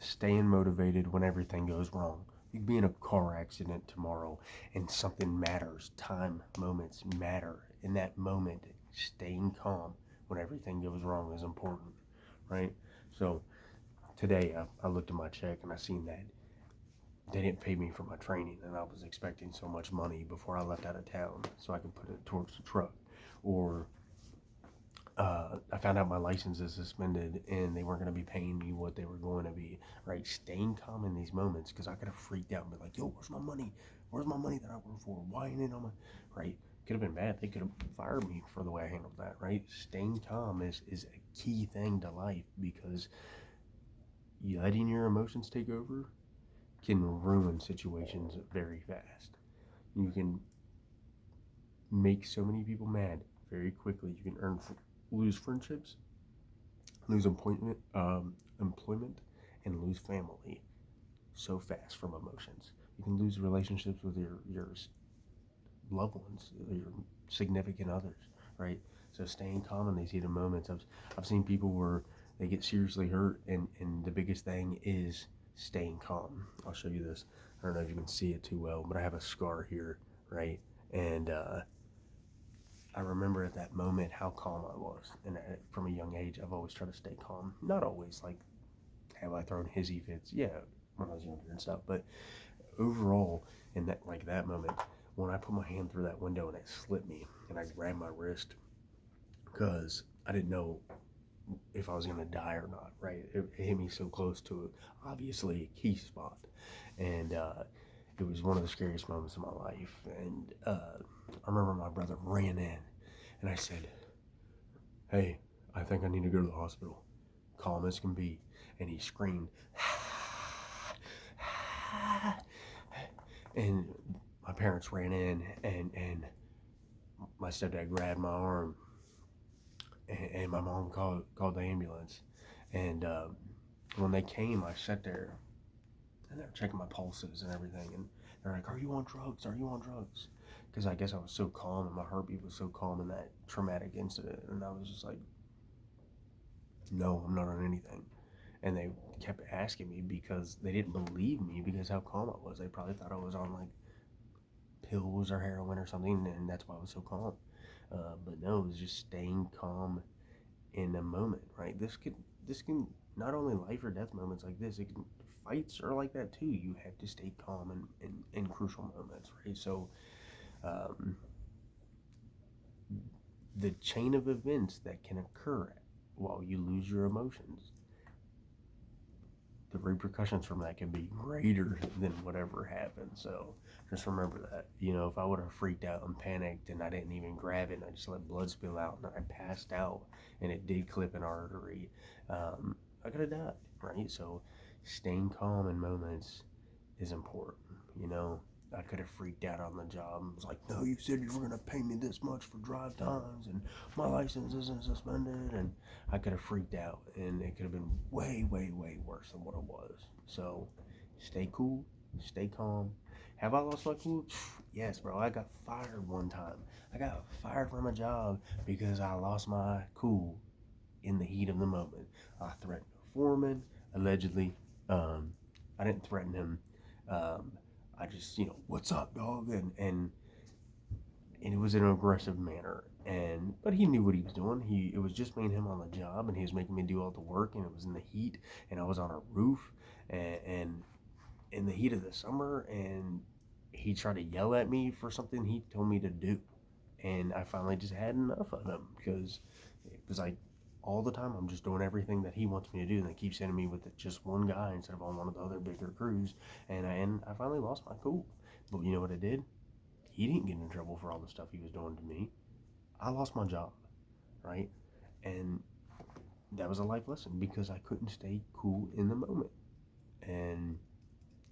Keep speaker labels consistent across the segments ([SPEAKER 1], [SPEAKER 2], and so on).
[SPEAKER 1] staying motivated when everything goes wrong. You could be in a car accident tomorrow and something matters. Time, moments matter. In that moment, staying calm when everything goes wrong is important, right? So today I looked at my check and I seen that they didn't pay me for my training, and I was expecting so much money before I left out of town so I could put it towards the truck. Or I found out my license is suspended and they weren't going to be paying me what they were going to be, right? Staying calm in these moments, because I could have freaked out and be like, yo, where's my money? Where's my money that I work for? Why ain't it on my, right? Could have been bad. They could have fired me for the way I handled that, right? Staying calm is a key thing to life, because you letting your emotions take over can ruin situations very fast. You can make so many people mad very quickly. You can lose friendships, lose employment, and lose family so fast from emotions. You can lose relationships with your loved ones, your significant others, right? So staying calm in these heated moments. I've seen people where they get seriously hurt, and the biggest thing is staying calm. I'll show you this. I don't know if you can see it too well, but I have a scar here, right? And I remember at that moment how calm I was. And from a young age, I've always tried to stay calm. Not always, like, have I thrown hissy fits? Yeah, when I was younger and stuff. But overall, in that moment, when I put my hand through that window and it slipped me, and I grabbed my wrist because I didn't know if I was gonna die or not. Right? It hit me so close to obviously a key spot, and it was one of the scariest moments of my life. And I remember my brother ran in, and I said, "Hey, I think I need to go to the hospital." Calm as can be, and he screamed, and my parents ran in, and my stepdad grabbed my arm, and my mom called the ambulance. And when they came, I sat there, and they're checking my pulses and everything, and they're like, "Are you on drugs? Are you on drugs?" Because I guess I was so calm and my heartbeat was so calm in that traumatic incident, and I was just like, "No, I'm not on anything." And they kept asking me because they didn't believe me because how calm I was. They probably thought I was on like pills or heroin or something, and that's why I was so calm. But no, it was just staying calm in a moment, right? This can not only life or death moments like this, it can fights are like that too. You have to stay calm in crucial moments, right? So um, the chain of events that can occur while you lose your emotions, the repercussions from that can be greater than whatever happened. So just remember that. If I would have freaked out and panicked and I didn't even grab it and I just let blood spill out and I passed out and it did clip an artery, I could have died, right? So staying calm in moments is important. You know, I could have freaked out on the job and was like, "No, you said you were going to pay me this much for drive times and my license isn't suspended." And I could have freaked out and it could have been way, way, way worse than what it was. So stay cool, stay calm. Have I lost my cool? Yes, bro. I got fired one time. I got fired from a job because I lost my cool in the heat of the moment. I threatened a foreman, allegedly. Um, I didn't threaten him. Um, I just, what's up, dog? And it was in an aggressive manner. But he knew what he was doing. It was just me and him on the job, and he was making me do all the work, and it was in the heat, and I was on a roof, and in the heat of the summer, and he tried to yell at me for something he told me to do, and I finally just had enough of him because it was like all the time I'm just doing everything that he wants me to do, and they keep sending me with just one guy instead of on one of the other bigger crews, and I finally lost my cool. But you know what I did? He didn't get in trouble for all the stuff he was doing to me. I lost my job, right? And that was a life lesson because I couldn't stay cool in the moment, and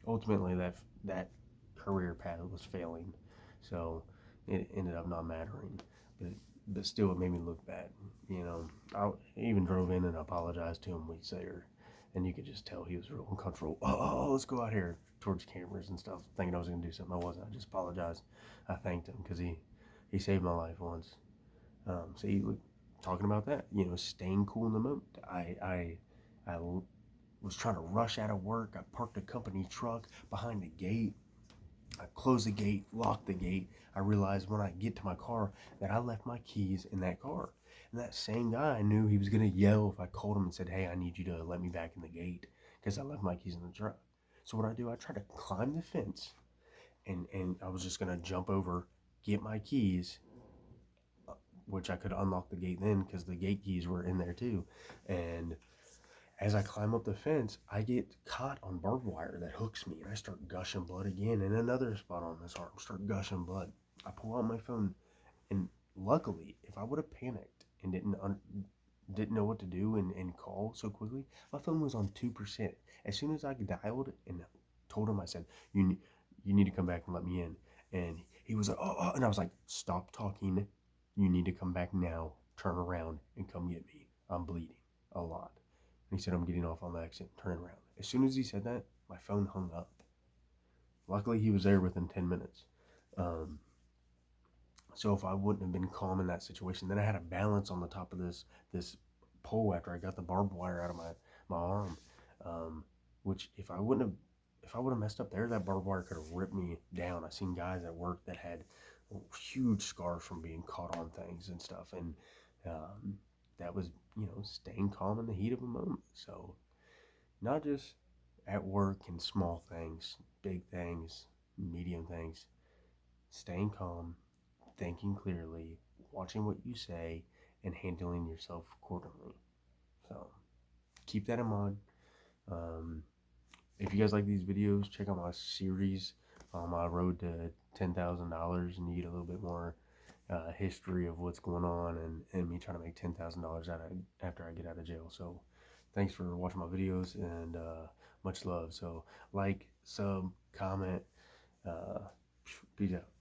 [SPEAKER 1] ultimately that career path was failing, so it ended up not mattering. But still, it made me look bad. I even drove in and apologized to him weeks later, and you could just tell he was real uncomfortable. Oh, let's go out here towards cameras and stuff, thinking I was gonna do something. I wasn't. I just apologized. I thanked him because he saved my life once. See, talking about that, staying cool in the moment. I was trying to rush out of work. I parked a company truck behind the gate. I closed the gate, locked the gate. I realized when I get to my car that I left my keys in that car. And that same guy, I knew he was going to yell if I called him and said, hey, I need you to let me back in the gate because I left my keys in the truck. So what I do, I try to climb the fence, and I was just going to jump over, get my keys, which I could unlock the gate then because the gate keys were in there too. And as I climb up the fence, I get caught on barbed wire that hooks me, and I start gushing blood again in another spot on this arm. Start gushing blood. I pull out my phone, and luckily, if I would have panicked and didn't know what to do and call so quickly, my phone was on 2%. As soon as I dialed and told him, I said, you need to come back and let me in." And he was like, "Oh," and I was like, "Stop talking. You need to come back now. Turn around and come get me. I'm bleeding a lot." And he said, "I'm getting off on the exit. Turn around." As soon as he said that, my phone hung up. Luckily, he was there within 10 minutes. Um, so if I wouldn't have been calm in that situation, then I had a balance on the top of this pole after I got the barbed wire out of my arm. Um, which if I would have messed up there, that barbed wire could have ripped me down. I seen guys at work that had huge scars from being caught on things and stuff, and that was staying calm in the heat of a moment. So not just at work and small things, big things, medium things, staying calm, thinking clearly, watching what you say, and handling yourself accordingly. So keep that in mind. Um, if you guys like these videos, check out my series on my road to $10,000 and you get a little bit more history of what's going on and me trying to make $10,000 after I get out of jail. So thanks for watching my videos and much love. So like, sub, comment, peace out.